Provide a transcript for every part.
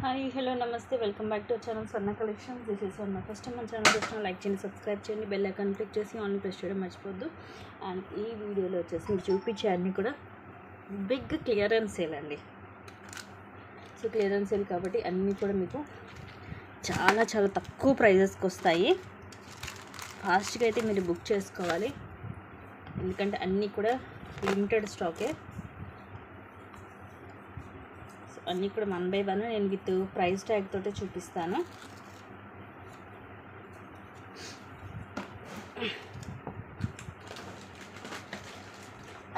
Hi hello నమస్తే welcome back to channel Swarna collections. This is Swarna. First time మన channel వచ్చిన like చేయండి, subscribe చేయండి, bell icon click చేసి on press చేయడం మర్చిపోద్దు. అండ్ ఈ వీడియోలో వచ్చేసి మీకు చూపించే అన్నీ కూడా బిగ్ క్లియరెన్స్ సేల్ అండి. సో క్లియరెన్స్ సేల్ కాబట్టి అన్నీ కూడా మీకు చాలా చాలా తక్కువ ప్రైజెస్కి వస్తాయి. ఫాస్ట్గా అయితే మీరు బుక్ చేసుకోవాలి, ఎందుకంటే అన్నీ కూడా లిమిటెడ్ స్టాకే. అన్నీ కూడా 1 by 1 నేను విత్ ప్రైస్ ట్యాగ్ తోటే చూపిస్తాను.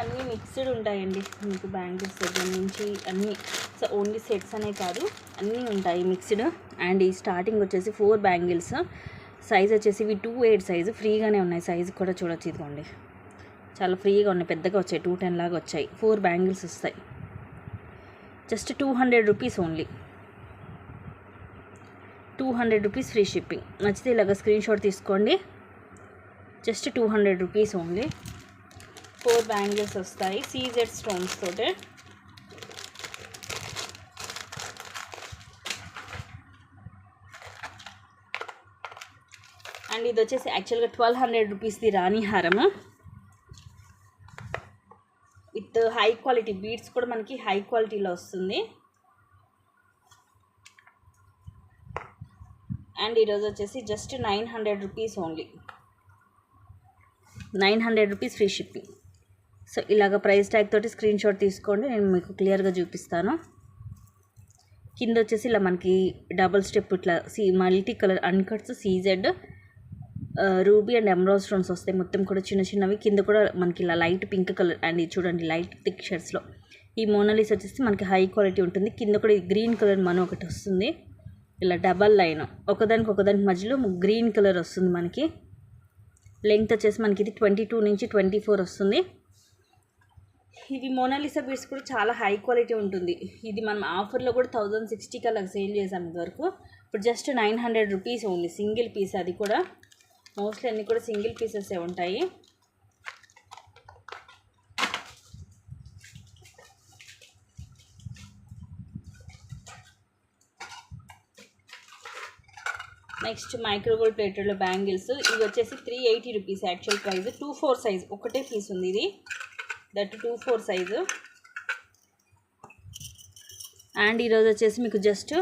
అన్నీ మిక్స్డ్ ఉంటాయండి మీకు, బ్యాంగిల్స్ దగ్గర నుంచి అన్నీ. సో ఓన్లీ సెట్స్ అనే కాదు, అన్నీ ఉంటాయి మిక్స్డ్. అండ్ ఈ స్టార్టింగ్ వచ్చేసి 4 బ్యాంగిల్స్. సైజ్ వచ్చేసి ఇవి 2/8 సైజు, ఫ్రీగానే ఉన్నాయి. సైజు కూడా చూడొచ్చు, ఇదిగోండి చాలా ఫ్రీగా ఉన్నాయి, పెద్దగా వచ్చాయి, 210 లాగా వచ్చాయి. 4 బ్యాంగిల్స్ వస్తాయి, just 200 rupees only. 200 rupees free shipping. నచ్చితే ఇలాగ స్క్రీన్ షాట్ తీసుకోండి, జస్ట్ 200 రూపీస్ ఓన్లీ. 4 బ్యాంగిల్స్ వస్తాయి CZ స్టోన్స్ తోటే. అండ్ ఇది వచ్చేసి యాక్చువల్గా 1200 రూపీస్ది రాణి హారము విత్ హై క్వాలిటీ బీడ్స్ కూడా మనకి హై క్వాలిటీలో వస్తుంది. అండ్ ఈరోజు వచ్చేసి just 900 rupees only. 900 rupees free shipping. So ఇలాగ ప్రైస్ ట్యాగ్ తోటి స్క్రీన్ షాట్ తీసుకోండి, నేను మీకు క్లియర్గా చూపిస్తాను. కింద వచ్చేసి ఇలా మనకి డబుల్ స్టెప్ ఇట్లా multi colour అన్కట్స్ CZ ruby and emerald stones వస్తాయి, మొత్తం కూడా చిన్న చిన్నవి. కింద కూడా మనకి ఇలా లైట్ పింక్ కలర్, అండ్ ఇది చూడండి లైట్ థిక్ షేడ్స్లో. ఈ మోనాలిస్ వచ్చేసి మనకి హై క్వాలిటీ ఉంటుంది. కింద కూడా గ్రీన్ కలర్ మన ఒకటి వస్తుంది, ఇలా డబల్ లైన్, ఒకదానికి మధ్యలో గ్రీన్ కలర్ వస్తుంది మనకి. లెంగ్త్ వచ్చేసి మనకి ఇది 22 నుంచి 24 వస్తుంది. ఇది మోనాలిసా బీడ్స్ కూడా చాలా హై క్వాలిటీ ఉంటుంది. ఇది మనం ఆఫర్లో కూడా 1060కి అలా సేల్ చేసాం ఇదివరకు. ఇప్పుడు just 900 rupees only, single piece. అది కూడా మోస్ట్లీ అన్నీ కూడా సింగిల్ పీసెస్ ఉంటాయి. నెక్స్ట్ మైక్రోగోల్డ్ ప్లేటెడ్లో బ్యాంగిల్స్. ఇవి వచ్చేసి 380 రూపీస్ యాక్చువల్ ప్రైస్. 2/4 సైజ్ ఒకటే పీస్ ఉంది ఇది, దట్ 2/4 సైజు. అండ్ ఈరోజు వచ్చేసి మీకు జస్ట్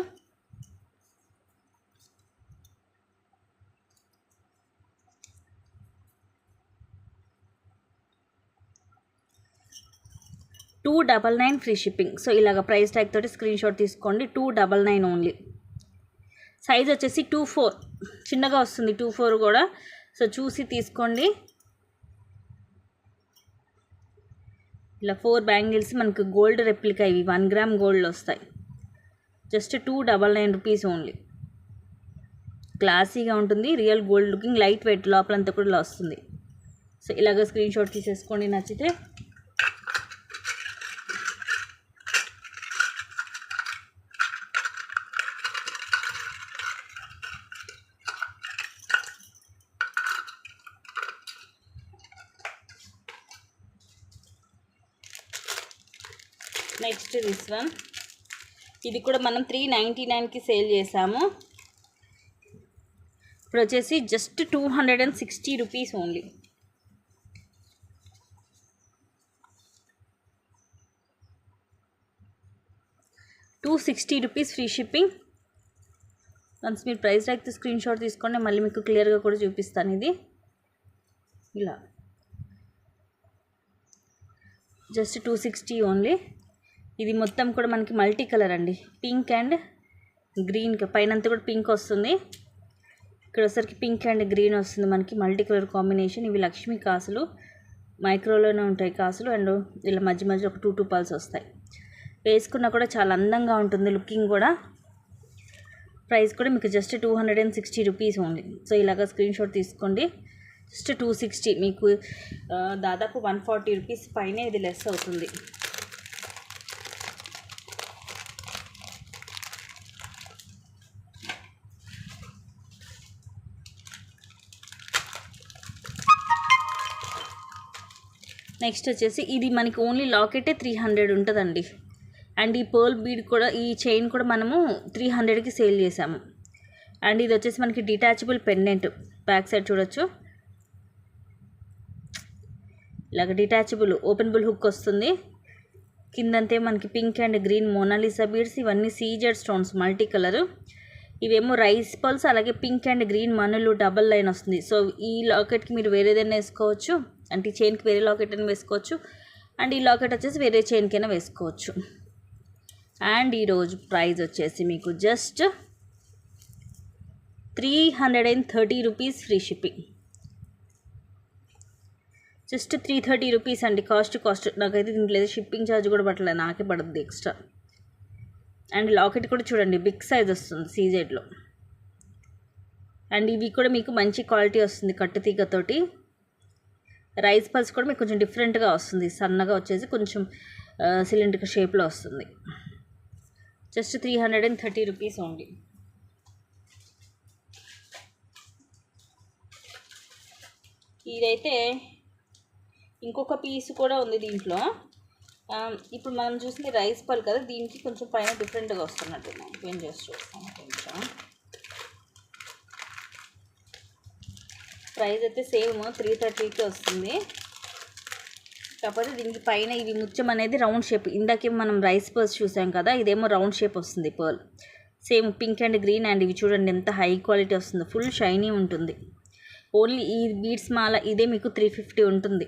299 ఫ్రీ షిప్పింగ్. సో ఇలాగ ప్రైస్ ట్యాగ్ తోటి స్క్రీన్ షాట్ తీసుకోండి, 299 ఓన్లీ. సైజ్ వచ్చేసి 2/4, చిన్నగా వస్తుంది 2/4 కూడా. సో చూసి తీసుకోండి. ఇలా 4 బ్యాంగిల్స్ మనకు గోల్డ్ రెప్లికా, ఇవి 1 గ్రామ్ గోల్డ్లో వస్తాయి. Just 299 rupees only. క్లాసీగా ఉంటుంది, real gold looking, light weight, లోపలంతా కూడా ఇలా వస్తుంది. సో ఇలాగ స్క్రీన్ షాట్ తీసేసుకోండి నచ్చితే. Next this one. ఇది కూడా మనం 399కి సేల్ చేసాము. ఇప్పుడు వచ్చేసి just 260 rupees only. ₹260 free shipping. Once మీరు ప్రైస్ ట్యాగ్ స్క్రీన్ షాట్ తీసుకోండి, మళ్ళీ మీకు క్లియర్గా కూడా చూపిస్తాను. ఇది ఇలా జస్ట్ 260 ఓన్లీ. ఇది మొత్తం కూడా మనకి మల్టీ కలర్ అండి, పింక్ అండ్ గ్రీన్. పైనంతా కూడా పింక్ వస్తుంది, ఇక్కడ వచ్చరికి పింక్ అండ్ గ్రీన్ వస్తుంది మనకి, మల్టీ కలర్ కాంబినేషన్. ఇవి లక్ష్మీ కాసులు, మైక్రోలోనే ఉంటాయి కాసులు. అండ్ ఇలా మధ్య మధ్యలో ఒక 2 పల్స్ వస్తాయి. వేసుకున్నా కూడా చాలా అందంగా ఉంటుంది లుకింగ్ కూడా. ప్రైస్ కూడా మీకు జస్ట్ 260 రూపీస్ ఓన్లీ. సో ఇలాగ స్క్రీన్ షాట్ తీసుకోండి, జస్ట్ 260. మీకు దాదాపు 140 రూపీస్ పైనే ఇది లెస్ అవుతుంది. నెక్స్ట్ వచ్చేసి ఇది మనకి ఓన్లీ లాకెటే 300 ఉంటుందండి. అండ్ ఈ పర్ల్ బీడ్ కూడా, ఈ చైన్ కూడా మనము 300కి సేల్ చేసాము. అండ్ ఇది వచ్చేసి మనకి డిటాచబుల్ పెండెంట్, బ్యాక్ సైడ్ చూడొచ్చు, ఇలాగ డిటాచబుల్ ఓపెనబుల్ హుక్ వస్తుంది. కిందంతే మనకి pink and green Mona Lisa beads, ఇవన్నీ సీజెడ్ స్టోన్స్ మల్టీ కలర్. ఇవేమో రైస్ పల్స్, అలాగే పింక్ అండ్ గ్రీన్ మనులు డబల్ లైన్ వస్తుంది. సో ఈ లాకెట్కి మీరు వేరేదైనా వేసుకోవచ్చు, అంటే ఈ చైన్కి వేరే లాకెట్ అయినా వేసుకోవచ్చు, అండ్ ఈ లాకెట్ వచ్చేసి వేరే చైన్కైనా వేసుకోవచ్చు. అండ్ ఈరోజు ప్రైస్ వచ్చేసి మీకు just 330 rupees free shipping. Just 330 rupees అండి. కాస్ట్ నాకైతే దీంట్లో లేదు, షిప్పింగ్ ఛార్జ్ కూడా పట్టలేదు, నాకే పడుతుంది ఎక్స్ట్రా. అండ్ లాకెట్ కూడా చూడండి బిగ్ సైజ్ వస్తుంది సీజెడ్లో. అండ్ ఇవి కూడా మీకు మంచి క్వాలిటీ వస్తుంది కట్టు తీగతోటి. రైస్ పల్స్ కూడా మీకు కొంచెం డిఫరెంట్గా వస్తుంది, సన్నగా వచ్చేసి కొంచెం సిలిండర్ షేప్లో వస్తుంది. Just 330 rupees only. ఇదైతే ఇంకొక పీస్ కూడా ఉంది దీంట్లో. ఇప్పుడు మనం చూసింది రైస్ పల్ కదా, దీనికి కొంచెం పైన డిఫరెంట్గా వస్తున్నట్టు ఓపెన్ చేసి చూస్తాను. కొంచెం ప్రైస్ అయితే సేమ్ 330కి వస్తుంది, కాకపోతే దీనికి పైన ఇవి ముత్యం అనేది రౌండ్ షేప్. ఇందాకే మనం రైస్ పర్ల్స్ చూసాం కదా, ఇదేమో రౌండ్ షేప్ వస్తుంది pearl. Same pink and green. And ఇవి చూడండి ఎంత హై క్వాలిటీ వస్తుందో, ఫుల్ షైనీ ఉంటుంది. ఓన్లీ ఈ బీడ్స్ మాల ఇదే మీకు 350 ఉంటుంది.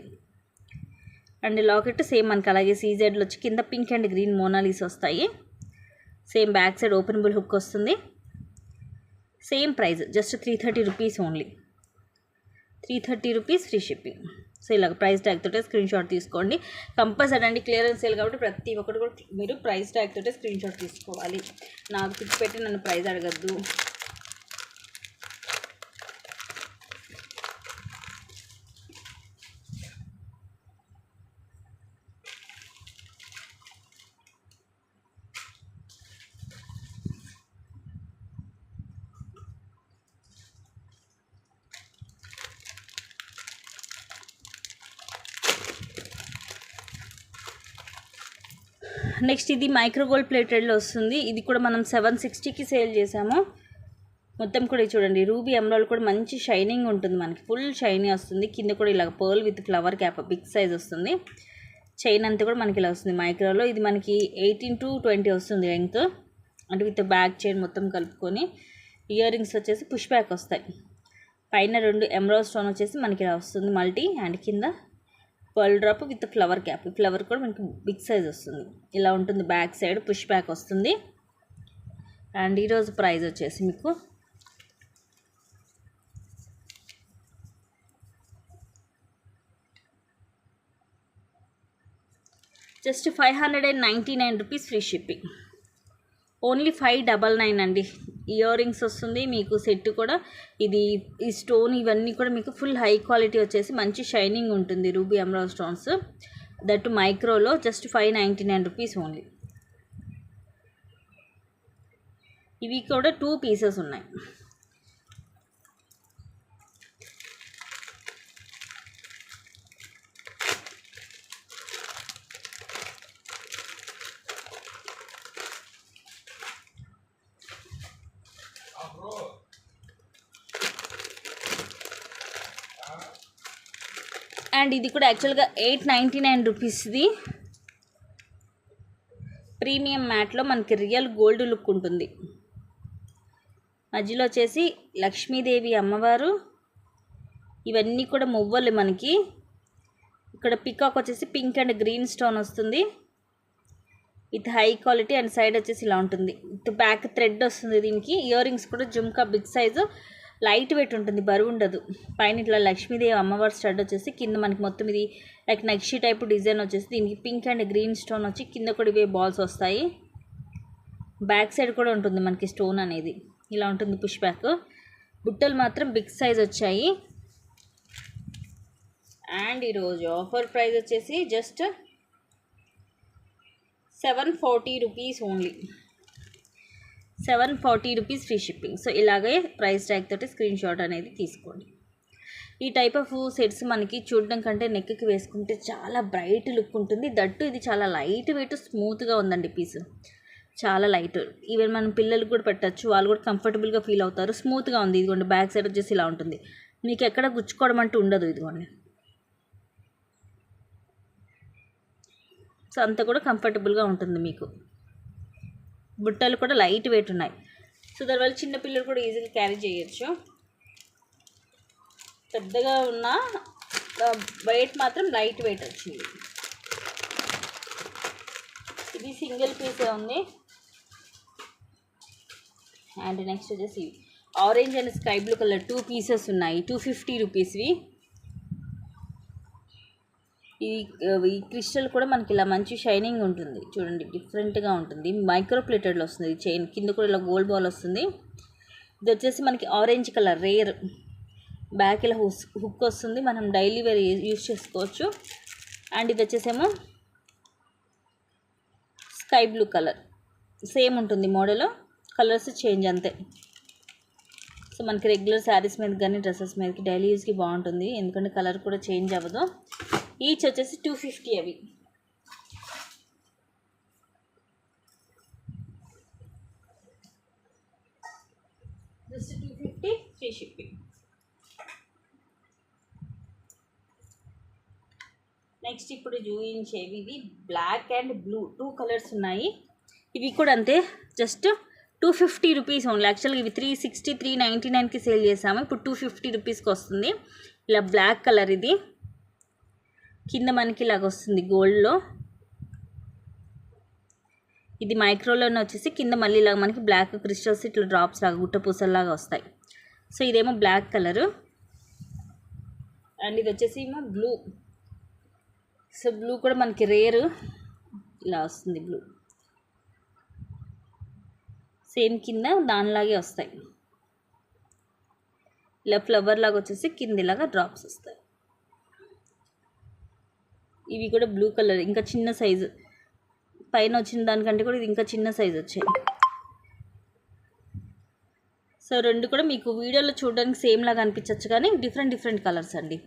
అండ్ లాకెట్ సేమ్ మనకి అలాగే సీజెడ్లో వచ్చి కింద పింక్ అండ్ గ్రీన్ మోనాలీస్ వస్తాయి. Same back side openable hook వస్తుంది. Same price just 330 rupees only. 330 rupees free shipping. So ఇలాగ ప్రైస్ ట్యాగ్ తోటే స్క్రీన్ షాట్ తీసుకోండి. కంపల్సరీ అండి, క్లియరెన్స్ సేల్ కాబట్టి ప్రతి ఒక్కటి కూడా మీరు ప్రైస్ ట్యాగ్ తోటే స్క్రీన్ షాట్ తీసుకోవాలి. నాకు పిక్స్ పెట్టి నన్ను ప్రైస్ అడగద్దు. నెక్స్ట్ ఇది మైక్రో గోల్డ్ ప్లేటెడ్లో వస్తుంది. ఇది కూడా మనం 760కి సేల్ చేసాము. మొత్తం కూడా చూడండి రూబీ ఎమరాల్డ్ కూడా మంచి షైనింగ్ ఉంటుంది, మనకి ఫుల్ షైనీ వస్తుంది. కింద కూడా ఇలా pearl with flower cap big size వస్తుంది. చైన్ అంతా కూడా మనకి ఇలా వస్తుంది మైక్రోలో. ఇది మనకి 18 to 20 వస్తుంది లెంగ్త్, అంటే విత్ బ్యాక్ చైన్ మొత్తం కలుపుకొని. ఇయర్ రింగ్స్ వచ్చేసి పుష్ బ్యాక్ వస్తాయి. పైన 2 ఎమరాల్డ్ స్టోన్ వచ్చేసి మనకి ఇలా వస్తుంది మల్టీ, అండ్ కింద pearl drop with flower cap. ఈ ఫ్లవర్ కూడా మనకి బిగ్ సైజ్ వస్తుంది, ఇలా ఉంటుంది. బ్యాక్ సైడ్ పుష్ బ్యాక్ వస్తుంది. అండ్ ఈరోజు ప్రైస్ వచ్చేసి మీకు just 599 rupees free shipping. Only 599 అండి. ఇయర్ రింగ్స్ వస్తుంది మీకు సెట్ కూడా. ఇది ఈ స్టోన్ ఇవన్నీ కూడా మీకు ఫుల్ హై క్వాలిటీ వచ్చేసి మంచి షైనింగ్ ఉంటుంది. రూబీ ఎమరాల్డ్ స్టోన్స్ దట్ మైక్రోలో జస్ట్ 599 రూపీస్ ఓన్లీ. ఇవి కూడా 2 పీసెస్ ఉన్నాయి. అండ్ ఇది కూడా యాక్చువల్గా 899 రూపీస్ది. ప్రీమియం మ్యాట్లో మనకి రియల్ గోల్డ్ లుక్ ఉంటుంది. మధ్యలో వచ్చేసి లక్ష్మీదేవి అమ్మవారు, ఇవన్నీ కూడా మువ్వలు మనకి. ఇక్కడ పికాక్ వచ్చేసి పింక్ అండ్ గ్రీన్ స్టోన్ వస్తుంది with high quality. And side వచ్చేసి ఇలా ఉంటుంది, విత్ బ్యాక్ థ్రెడ్ వస్తుంది దీనికి. ఇయర్ రింగ్స్ కూడా jhumka big size, light weight ఉంటుంది, బరువు ఉండదు. పైన ఇట్లా లక్ష్మీదేవి అమ్మవారి స్టడ్ వచ్చేసి కింద మనకి మొత్తం ఇది లైక్ నక్షి టైప్ డిజైన్ వచ్చేసి దీనికి పింక్ అండ్ గ్రీన్ స్టోన్ వచ్చి కింద కూడా ఇవే బాల్స్ వస్తాయి. బ్యాక్ సైడ్ కూడా ఉంటుంది మనకి స్టోన్ అనేది, ఇలా ఉంటుంది పుష్ బ్యాక్. బుట్టలు మాత్రం బిగ్ సైజ్ వచ్చాయి. అండ్ ఈరోజు ఆఫర్ ప్రైస్ వచ్చేసి just 740 rupees only. 740 rupees free shipping. So ఇలాగే ప్రైస్ ట్యాగ్ తోటి స్క్రీన్ షాట్ అనేది తీసుకోండి. ఈ టైప్ ఆఫ్ సెట్స్ మనకి చూడడం కంటే నెక్కి వేసుకుంటే చాలా బ్రైట్ లుక్ ఉంటుంది. దట్టు ఇది చాలా లైట్ వెయిట్, స్మూత్గా ఉందండి పీస్, చాలా లైట్. ఈవెన్ మనం పిల్లలకు కూడా పెట్టచ్చు, వాళ్ళు కూడా కంఫర్టబుల్గా ఫీల్ అవుతారు. స్మూత్గా ఉంది. ఇదిగోండి బ్యాక్ సైడ్ వచ్చేసి ఇలా ఉంటుంది, మీకు ఎక్కడ గుచ్చుకోవడం అంటూ ఉండదు. ఇదిగోండి, సో అంతా కూడా కంఫర్టబుల్గా ఉంటుంది మీకు. బుట్టలు కూడా లైట్ వెయిట్ ఉన్నాయి, సో దానివల్ల చిన్నపిల్లలు కూడా ఈజీగా క్యారీ చేయొచ్చు. పెద్దగా ఉన్న వెయిట్ మాత్రం లైట్ వెయిట్ వచ్చింది. ఇది సింగిల్ పీసే ఉంది. అండ్ నెక్స్ట్ వచ్చేసి orange and sky blue colour 2 pieces ఉన్నాయి, 250 రూపీస్వి. ఈ క్రిస్టల్ కూడా మనకి ఇలా మంచి షైనింగ్ ఉంటుంది, చూడండి డిఫరెంట్గా ఉంటుంది. మైక్రో ప్లేటెడ్లో వస్తుంది చైన్, కింద కూడా ఇలా గోల్డ్ బాల్ వస్తుంది. ఇది వచ్చేసి మనకి ఆరెంజ్ కలర్ రేర్, బ్యాక్ ఇలా హుక్ వస్తుంది, మనం డైలీ వేర్ యూజ్ చేసుకోవచ్చు. అండ్ ఇది వచ్చేసేమో స్కై బ్లూ కలర్, సేమ్ ఉంటుంది మోడల్, కలర్స్ చేంజ్ అంతే. సో మనకి రెగ్యులర్ శారీస్ మీద కానీ డ్రెస్సెస్ మీదకి డైలీ యూస్కి బాగుంటుంది, ఎందుకంటే కలర్ కూడా చేంజ్ అవ్వదు. ఈచ్ వచ్చేసి 250 అవి. Just 250 free shipping. నెక్స్ట్ ఇప్పుడు చూపించేవి ఇవి బ్లాక్ అండ్ బ్లూ 2 కలర్స్ ఉన్నాయి. ఇవి కూడా అంతే, జస్ట్ 250 రూపీస్ ఓన్లీ. యాక్చువల్గా ఇవి 360 399కి సేల్ చేసాము, ఇప్పుడు 250 రూపీస్కి వస్తుంది. ఇలా బ్లాక్ కలర్, ఇది కింద మనకి ఇలాగ వస్తుంది గోల్డ్లో. ఇది మైక్రోలోనే వచ్చేసి కింద మళ్ళీ ఇలాగ మనకి బ్లాక్ క్రిస్టల్స్ ఇట్లా డ్రాప్స్ లాగా గుట్ట పూసల్లాగా వస్తాయి. సో ఇదేమో బ్లాక్ కలరు, అండ్ ఇది వచ్చేసి ఏమో బ్లూ. సో బ్లూ కూడా మనకి రేరు, ఇలా వస్తుంది బ్లూ, సేమ్ కింద దానిలాగే వస్తాయి. ఇలా ఫ్లవర్ లాగా వచ్చేసి కింద ఇలాగా డ్రాప్స్ వస్తాయి. ఇవి కూడా బ్లూ కలర్, ఇంకా చిన్న సైజు, పైన వచ్చిన దానికంటే కూడా ఇది ఇంకా చిన్న సైజు వచ్చాయి. సో రెండు కూడా మీకు వీడియోలో చూడడానికి సేమ్ లాగా అనిపించవచ్చు, కానీ డిఫరెంట్ డిఫరెంట్ కలర్స్ అండి.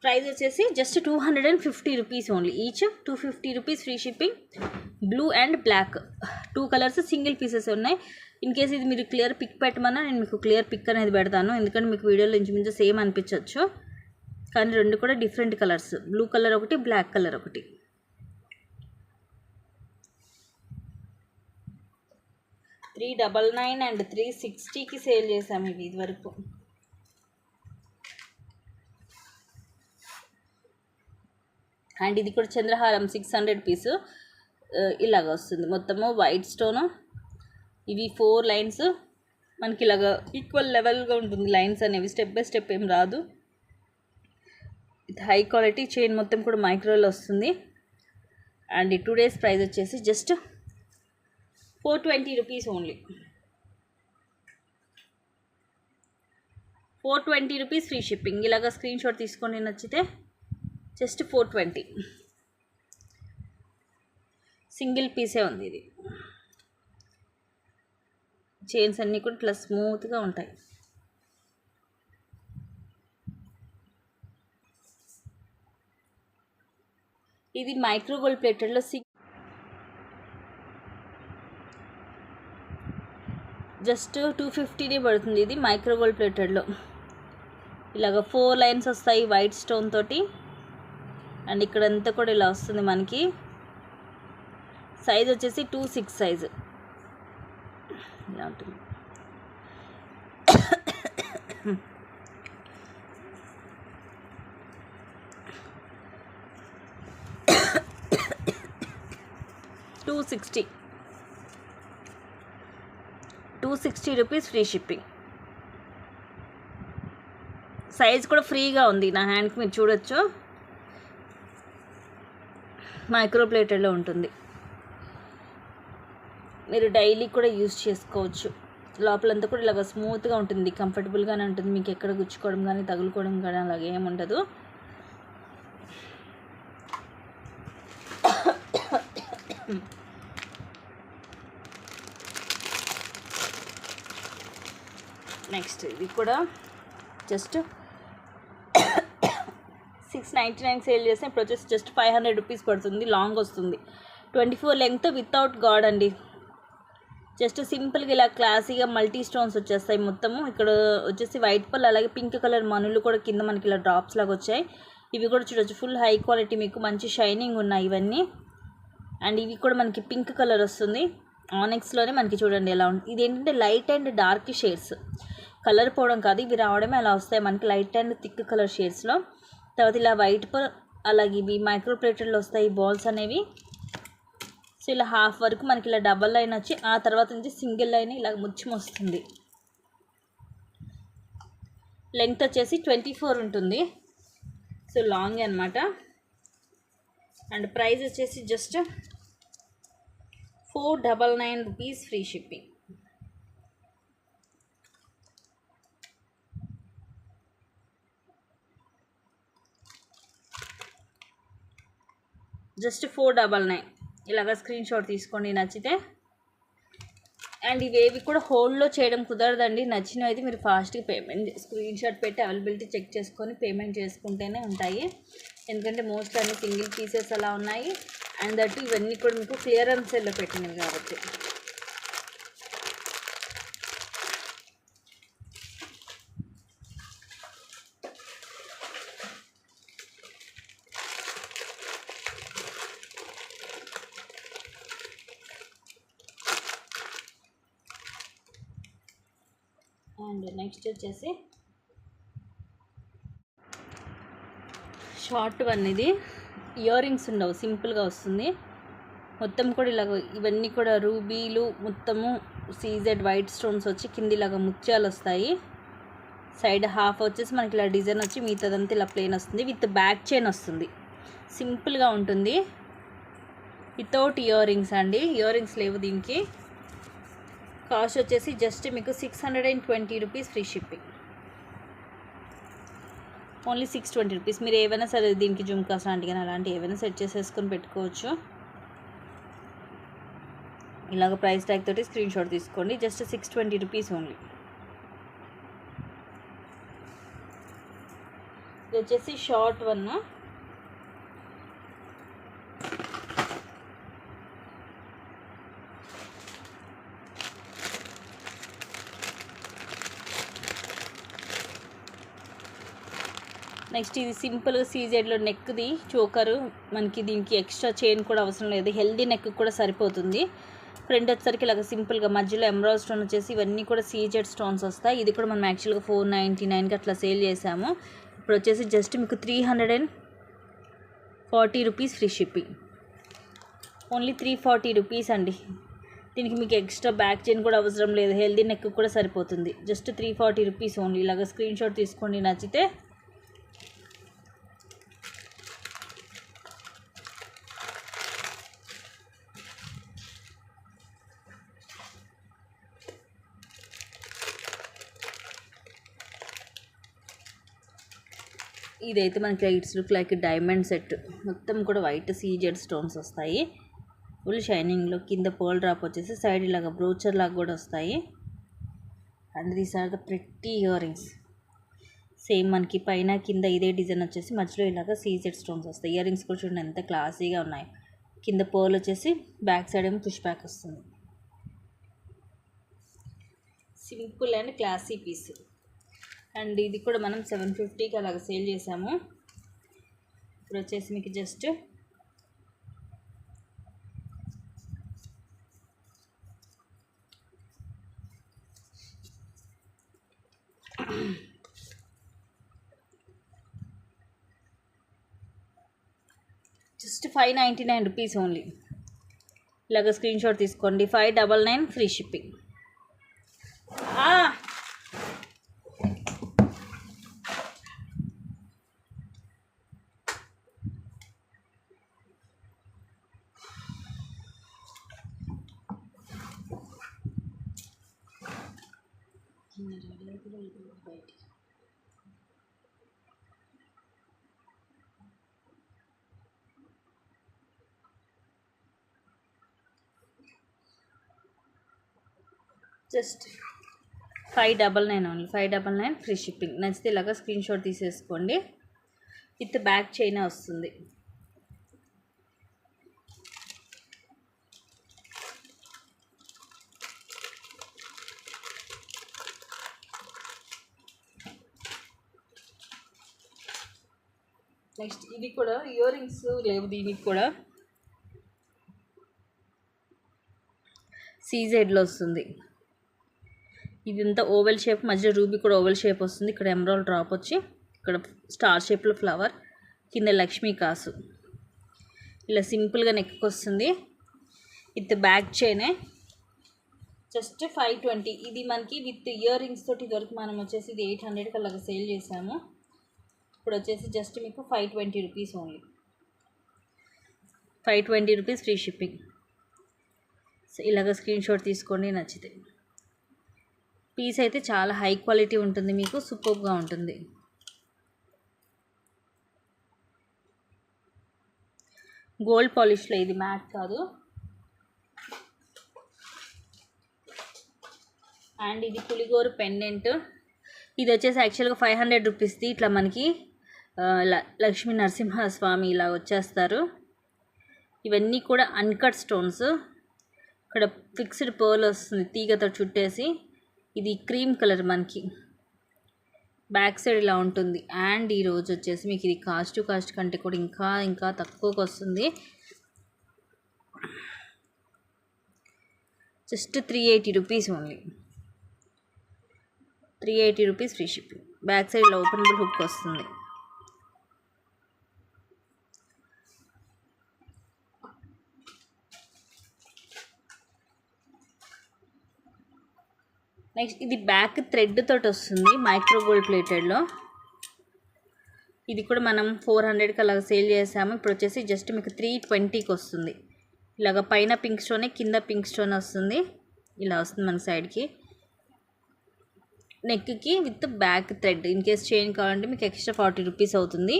ప్రైస్ వచ్చేసి just 250 rupees only. Each 250 rupees free shipping. Blue and black 2 colours single pieces ఉన్నాయి. ఇన్ కేస్ ఇది మీరు క్లియర్ పిక్ పెట్టమన్నా నేను మీకు క్లియర్ పిక్ అనేది పెడతాను, ఎందుకంటే మీకు వీడియోలో ఇంచుమించు సేమ్ అనిపించవచ్చు, కానీ రెండు కూడా డిఫరెంట్ కలర్స్. బ్లూ కలర్ ఒకటి, బ్లాక్ కలర్ ఒకటి. $399 అండ్ 360కి సేల్ చేసాము ఇవి ఇదివరకు. అండ్ ఇది కూడా చంద్రహారం 600 పీసు, ఇలాగ వస్తుంది మొత్తము వైట్ స్టోను. ఇవి 4 లైన్స్ మనకి ఇలాగ ఈక్వల్ లెవెల్గా ఉంటుంది, లైన్స్ అనేవి స్టెప్ బై స్టెప్ ఏం రాదు. ఇది హై క్వాలిటీ చైన్, మొత్తం కూడా మైక్రోలో వస్తుంది. అండ్ ఈ 2 డేస్ ప్రైస్ వచ్చేసి just 420 rupees only. 420 rupees free shipping. ఇలాగ స్క్రీన్ షాట్ తీసుకొని నచ్చితే జస్ట్ 420. సింగిల్ పీసే ఉంది ఇది. చైన్స్ అన్నీ కూడా ఇట్లా స్మూత్గా ఉంటాయి. ఇది మైక్రో గోల్డ్ ప్లేటెడ్లో జస్ట్ 250 పడుతుంది. ఇది మైక్రో గోల్డ్ ప్లేటెడ్లో ఇలాగ 4 లైన్స్ వస్తాయి వైట్ స్టోన్ తోటి. అండ్ ఇక్కడంతా కూడా ఇలా వస్తుంది మనకి. సైజ్ వచ్చేసి 2/6 సైజు ఇలా ఉంటుంది. $260 రూపీస్ ఫ్రీ షిప్పింగ్. సైజ్ కూడా ఫ్రీగా ఉంది నా హ్యాండ్కి, మీరు చూడొచ్చు. మైక్రో ప్లేటెడ్లో ఉంటుంది, మీరు డైలీ కూడా యూజ్ చేసుకోవచ్చు. లోపలంతా కూడా ఇలాగ స్మూత్గా ఉంటుంది, కంఫర్టబుల్గానే ఉంటుంది, మీకు ఎక్కడ గుచ్చుకోవడం కానీ తగులుకోవడం కానీ అలాగే ఏముండదు. నెక్స్ట్ ఇది కూడా జస్ట్ 699 సేల్ చేస్తే ఇప్పుడు వచ్చేసి జస్ట్ 500 రూపీస్ పడుతుంది. లాంగ్ వస్తుంది, 24 లెంగ్త్ వితౌట్ గాడ్ అండి. జస్ట్ సింపుల్గా ఇలా క్లాసీగా మల్టీ స్టోన్స్ వచ్చేస్తాయి మొత్తము. ఇక్కడ వచ్చేసి వైట్ పల్ అలాగే పింక్ కలర్ మనులు కూడా కింద మనకి ఇలా డ్రాప్స్ లాగా వచ్చాయి. ఇవి కూడా చూడొచ్చు, ఫుల్ హై క్వాలిటీ, మీకు మంచి షైనింగ్ ఉన్నాయి ఇవన్నీ. అండ్ ఇవి కూడా మనకి పింక్ కలర్ వస్తుంది, ఆనెక్స్లోనే మనకి చూడండి ఎలా ఉంటుంది. ఇది ఏంటంటే light and dark shades, colour పోవడం కాదు, ఇవి రావడమే అలా వస్తాయి మనకి లైట్ అండ్ థిక్ కలర్ షేడ్స్లో. తర్వాత ఇలా వైట్ పల్ అలాగే ఇవి మైక్రో ప్లేటెడ్లో వస్తాయి బాల్స్ అనేవి. సో ఇలా హాఫ్ వరకు మనకి ఇలా డబల్ లైన్ వచ్చి ఆ తర్వాత నుంచి సింగిల్ లైన్ ఇలా ముచ్చి వస్తుంది. లెంగ్త్ వచ్చేసి 24 ఉంటుంది, సో లాంగ్ అనమాట. అండ్ ప్రైస్ వచ్చేసి just 499 rupees free shipping. Just 499 ఇలాగ స్క్రీన్ షాట్ తీసుకోండి నచ్చితే. అండ్ ఇవేవి కూడా హోల్డ్లో చేయడం కుదరదండి, నచ్చినవి అయితే మీరు ఫాస్ట్గా పేమెంట్ స్క్రీన్ షాట్ పెట్టి అవైలబిలిటీ చెక్ చేసుకొని పేమెంట్ చేసుకుంటేనే ఉంటాయి. ఎందుకంటే మోస్ట్ అన్ని సింగిల్ పీసెస్ అలా ఉన్నాయి. అండ్ దట్ ఇవన్నీ కూడా మీకు క్లియరెన్స్ సేల్లో పెట్టినవి కాబట్టి. అండ్ నెక్స్ట్ వచ్చేసి షార్ట్ వన్, ఇది ఇయర్ రింగ్స్ ఉండవు, సింపుల్గా వస్తుంది మొత్తం కూడా ఇలాగ. ఇవన్నీ కూడా రూబీలు మొత్తము సీజెడ్ వైట్ స్టోన్స్ వచ్చి కింద ఇలాగ ముత్యాలు వస్తాయి. సైడ్ హాఫ్ వచ్చేసి మనకి ఇలా డిజైన్ వచ్చి మిగతాదంతా ఇలా ప్లెయిన్ వస్తుంది. విత్ బ్యాక్ చైన్ వస్తుంది, సింపుల్గా ఉంటుంది వితౌట్ ఇయర్ రింగ్స్ అండి. ఇయర్ రింగ్స్ లేవు దీనికి. కాస్ట్ వచ్చేసి జస్ట్ మీకు 620 rupees free shipping. Only 620 rupees. మీరు ఏవైనా సరే దీనికి జుమ్కాస్ లాంటి కానీ అలాంటి ఏవైనా సెట్ చేసేసుకొని పెట్టుకోవచ్చు. ఇలాగ ప్రైస్ ట్యాగ్ తోటి స్క్రీన్ షాట్ తీసుకోండి. Just 620 rupees only. ఇది వచ్చేసి షార్ట్ వన్. నెక్స్ట్ ఇది సింపుల్గా సీజెడ్లో నెక్ది చోకరు, మనకి దీనికి ఎక్స్ట్రా చైన్ కూడా అవసరం లేదు, హెల్దీ నెక్ కూడా సరిపోతుంది. ఫ్రంట్ వచ్చేసరికి ఇలాగ సింపుల్గా మధ్యలో ఎమరాల్డ్ స్టోన్ వచ్చేసి ఇవన్నీ కూడా సీజెడ్ స్టోన్స్ వస్తాయి. ఇది కూడా మనం యాక్చువల్గా 499కి అట్లా సేల్ చేసాము. ఇప్పుడు వచ్చేసి జస్ట్ మీకు 340 rupees free shipping. Only 340 rupees అండి. దీనికి మీకు ఎక్స్ట్రా బ్యాక్ చైన్ కూడా అవసరం లేదు, హెల్దీ నెక్ కూడా సరిపోతుంది. Just 340 rupees only. ఇలాగ స్క్రీన్ షాట్ తీసుకోండి నచ్చితే. ఇదైతే మనకి it's look like diamond set, మొత్తం కూడా వైట్ సీజెడ్ స్టోన్స్ వస్తాయి ఫుల్ షైనింగ్లో. కింద పర్ల్ డ్రాప్ వచ్చేసి సైడ్ ఇలాగ బ్రోచర్ లాగా కూడా వస్తాయి. And these are the pretty earrings. Same మనకి పైన కింద ఇదే డిజైన్ వచ్చేసి మధ్యలో ఇలాగ సీజెడ్ స్టోన్స్ వస్తాయి. ఇయర్ రింగ్స్ కూడా చూడండి ఎంత క్లాసీగా ఉన్నాయి. కింద పర్ల్ వచ్చేసి బ్యాక్ సైడ్ ఏమో పుష్ బ్యాక్ వస్తుంది. Simple and classy piece. And ఇది కూడా మనం 750కి అలాగ సేల్ చేసాము. ఇప్పుడు వచ్చేసి మీకు జస్ట్ జస్ట్ 599 రూపీస్ ఓన్లీ. ఇలాగ స్క్రీన్ షాట్ తీసుకోండి. 599 free shipping. Just 599 only, 599 free shipping. నచ్చితే ఇలాగా స్క్రీన్ షాట్ తీసేసుకోండి. విత్ బ్యాక్ చైన్ వస్తుంది. నెక్స్ట్ ఇది కూడా ఇయర్ రింగ్స్ లేవు దీనికి కూడా, సీజెడ్లో వస్తుంది. ఇదంతా ఓవెల్ షేప్, మధ్యలో రూబీ కూడా ఓవెల్ షేప్ వస్తుంది. ఇక్కడ ఎమరాల్డ్ డ్రాప్ వచ్చి ఇక్కడ స్టార్ షేప్లో ఫ్లవర్, కింద లక్ష్మీ కాసు. ఇలా సింపుల్గా నెక్ వస్తుంది విత్ బ్యాక్ చైనే. జస్ట్ 520. ఇది మనకి విత్ ఇయర్ రింగ్స్ తోటి ఇదివరకు మనం వచ్చేసి ఇది 800కి అలాగా సేల్ చేసాము. ఇప్పుడు వచ్చేసి జస్ట్ మీకు 520 rupees only, 520 rupees free shipping. So ఇలాగ స్క్రీన్ షాట్ తీసుకోండి నచ్చితే. పీస్ అయితే చాలా హై క్వాలిటీ ఉంటుంది, మీకు సూపర్గా ఉంటుంది. గోల్డ్ పాలిష్లో, ఇది మ్యాట్ కాదు. అండ్ ఇది పులిగోరు పెండెంట్. ఇది వచ్చేసి యాక్చువల్గా 500 రూపీస్ది. ఇట్లా మనకి లక్ష్మీ నరసింహస్వామి ఇలా వచ్చేస్తారు. ఇవన్నీ కూడా అన్కట్ స్టోన్స్. ఇక్కడ ఫిక్స్డ్ పర్ల్ వస్తుంది తీగతో చుట్టేసి. ఇది క్రీమ్ కలర్ మనకి బ్యాక్ సైడ్ ఇలా ఉంటుంది. అండ్ ఈరోజు వచ్చేసి మీకు ఇది కాస్ట్ కంటే కూడా ఇంకా తక్కువకి వస్తుంది. Just 380 rupees only, 380 rupees free shipping. Back side ఇలా ఓపెనబుల్ హుక్ వస్తుంది. నెక్స్ట్ ఇది బ్యాక్ థ్రెడ్ తోటి వస్తుంది, మైక్రో గోల్డ్ ప్లేటెడ్లో. ఇది కూడా మనం 400కి అలాగ సేల్ చేసాము. ఇప్పుడు వచ్చేసి జస్ట్ మీకు 320కి వస్తుంది. ఇలాగ పైన పింక్ స్టోన్, కింద పింక్ స్టోన్ వస్తుంది. ఇలా వస్తుంది మన సైడ్కి. నెక్కి with back thread. In case chain కావాలంటే మీకు ఎక్స్ట్రా 40 రూపీస్ అవుతుంది.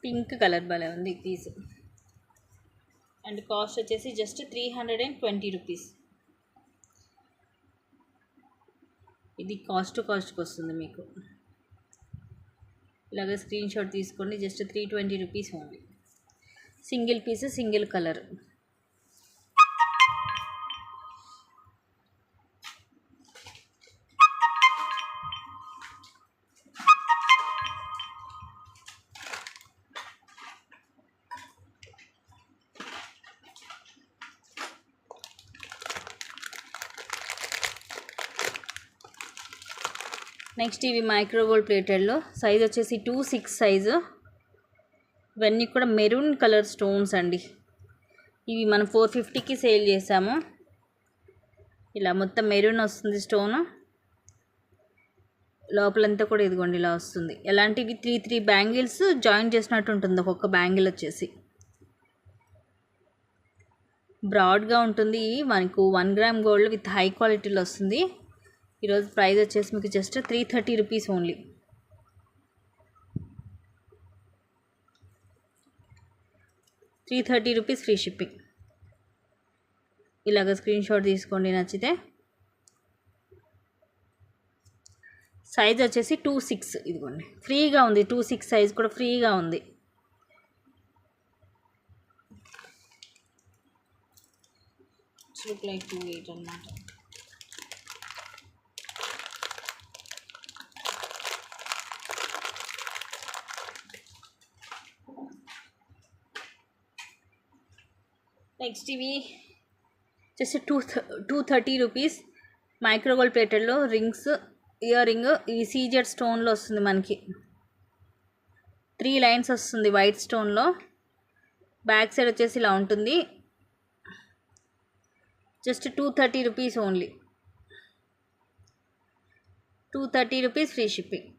పింక్ కలర్ భలే ఉంది ఈ పీస్. అండ్ కాస్ట్ వచ్చేసి జస్ట్ 320 రూపీస్. ఇది కాస్ట్కి వస్తుంది మీకు. ఇలాగ స్క్రీన్ షాట్ తీసుకోండి. Just 320 rupees only. Single piece, single colour. Next ఇవి మైక్రో గోల్డ్ ప్లేటెడ్లో. సైజ్ వచ్చేసి 2/6 సైజు. ఇవన్నీ కూడా మెరూన్ కలర్ స్టోన్స్ అండి. ఇవి మనం 450కి సేల్ చేసాము. ఇలా మొత్తం మెరూన్ వస్తుంది స్టోను. లోపలంతా కూడా ఇదిగోండి ఇలా వస్తుంది. ఎలాంటివి 3 బ్యాంగిల్స్ జాయిన్ చేసినట్టు ఉంటుంది. ఒక్కొక్క బ్యాంగిల్ వచ్చేసి బ్రాడ్గా ఉంటుంది. మనకు 1 గ్రామ్ గోల్డ్ విత్ హై క్వాలిటీలో వస్తుంది. ఈరోజు ప్రైస్ వచ్చేసి మీకు just 330 rupees only. ₹330 free shipping. ఇలాగ స్క్రీన్ షాట్ తీసుకోండి నచ్చితే. సైజ్ వచ్చేసి 2/6. ఇదిగోండి ఫ్రీగా ఉంది. 2/6 సైజ్ కూడా ఫ్రీగా ఉంది. లుక్ లైక్ 2/8 అన్నమాట. నెక్స్ట్ ఇవి జస్ట్ 230 రూపీస్. మైక్రో గోల్డ్ ప్లేటెడ్లో రింగ్స్, ఇయర్ రింగ్. ఇవి సీజెడ్ స్టోన్లో వస్తుంది మనకి. 3 లైన్స్ వస్తుంది వైట్ స్టోన్లో. బ్యాక్ సైడ్ వచ్చేసి ఇలా ఉంటుంది. Just 230 rupees only, 230 rupees free shipping.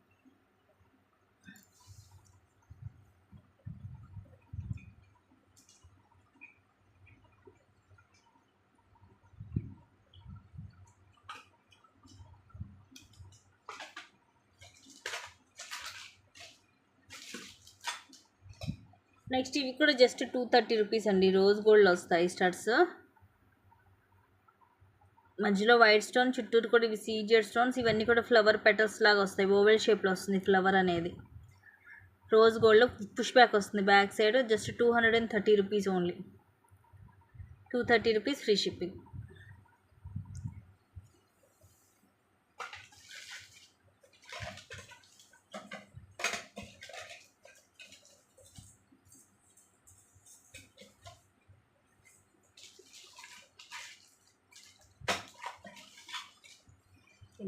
Next ఇవి కూడా జస్ట్ 230 రూపీస్ అండి. రోజ్ గోల్డ్లో వస్తాయి స్టడ్స్. మధ్యలో వైట్ స్టోన్, చుట్టూరు కూడా ఇవి సీజెడ్ స్టోన్స్, ఇవన్నీ కూడా ఫ్లవర్ పెటల్స్ లాగా వస్తాయి. ఓవెల్ షేప్లో వస్తుంది ఫ్లవర్ అనేది. రోజ్ గోల్డ్లో పుష్ బ్యాక్ వస్తుంది. Back side just 230 rupees only. 230 rupees free shipping.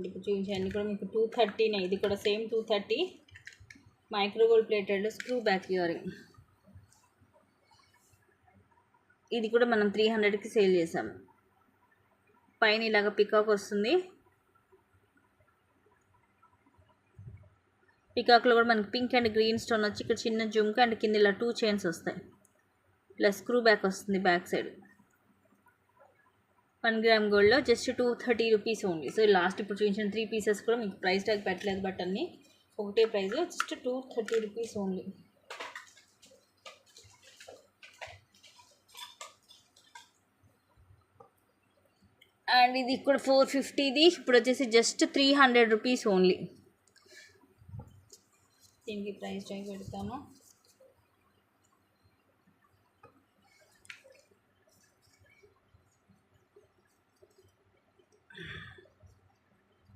ఇప్పుడు చూపించండి కూడా మీకు 230నే. ఇది కూడా same 230 micro gold plated screw back earring. ఇది కూడా మనం 300కి సేల్ చేసాము. పైన ఇలాగ పికాక్ వస్తుంది. పికాక్లో కూడా మనకి పింక్ అండ్ గ్రీన్ స్టోన్ వచ్చి ఇక్కడ చిన్న జుంక అండ్ కింద ఇలా 2 చైన్స్ వస్తాయి. ఇలా స్క్రూ బ్యాక్ వస్తుంది బ్యాక్ సైడ్. 1 గ్రామ్ గోల్డ్లో just 230 rupees only. So last ఇప్పుడు చూపించిన 3 పీసెస్ కూడా మీకు ప్రైస్ ట్యాగ్ పెట్టలేదు, బట్ అన్నీ ఒకటే price, just 230 rupees only. And ఇది కూడా 450ది, ఇప్పుడు వచ్చేసి జస్ట్ 300 రూపీస్ ఓన్లీ. దీనికి ప్రైస్ ట్యాగ్ పెడతాను.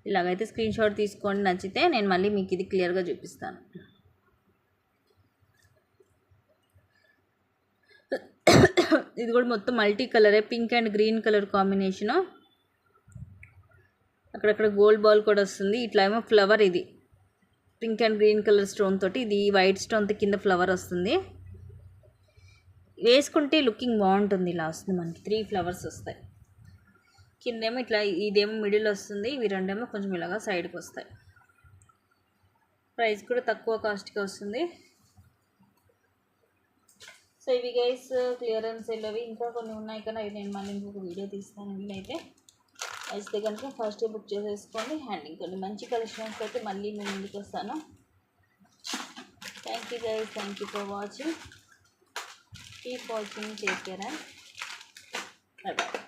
ఇలాగైతే స్క్రీన్ షాట్ తీసుకోండి, నచ్చితే నేను మళ్ళీ మీకు ఇది క్లియర్గా చూపిస్తాను. ఇది కూడా మొత్తం మల్టీ కలరే, pink and green colour combination. అక్కడక్కడ గోల్డ్ బాల్ కూడా వస్తుంది. ఇట్లా ఏమో ఫ్లవర్, ఇది pink and green colour stone తోటి, ఇది వైట్ స్టోన్తో కింద ఫ్లవర్ వస్తుంది. వేసుకుంటే లుకింగ్ బాగుంటుంది. ఇలా వస్తుంది మనకి 3 ఫ్లవర్స్ వస్తాయి. కిందేమో ఇట్లా, ఇదేమో మిడిల్ వస్తుంది, ఇవి రెండేమో కొంచెం ఇలాగా సైడ్కి వస్తాయి. ప్రైస్ కూడా తక్కువ కాస్ట్కి వస్తుంది. సో ఇవి గైస్ క్లియరెన్స్ సేల్. ఇంకా కొన్ని ఉన్నాయి కానీ అవి నేను మళ్ళీ ఇంకొక వీడియో తీస్తాను. వీలైతే అయితే కనుక ఫస్ట్ బుక్ చేసేసుకోండి. అండ్ ఇంకొన్ని మంచి కలెక్షన్స్ అయితే మళ్ళీ నేను ముందుకు వస్తాను. Thank you guys, thank you for watching. Keep watching, take care and bye bye.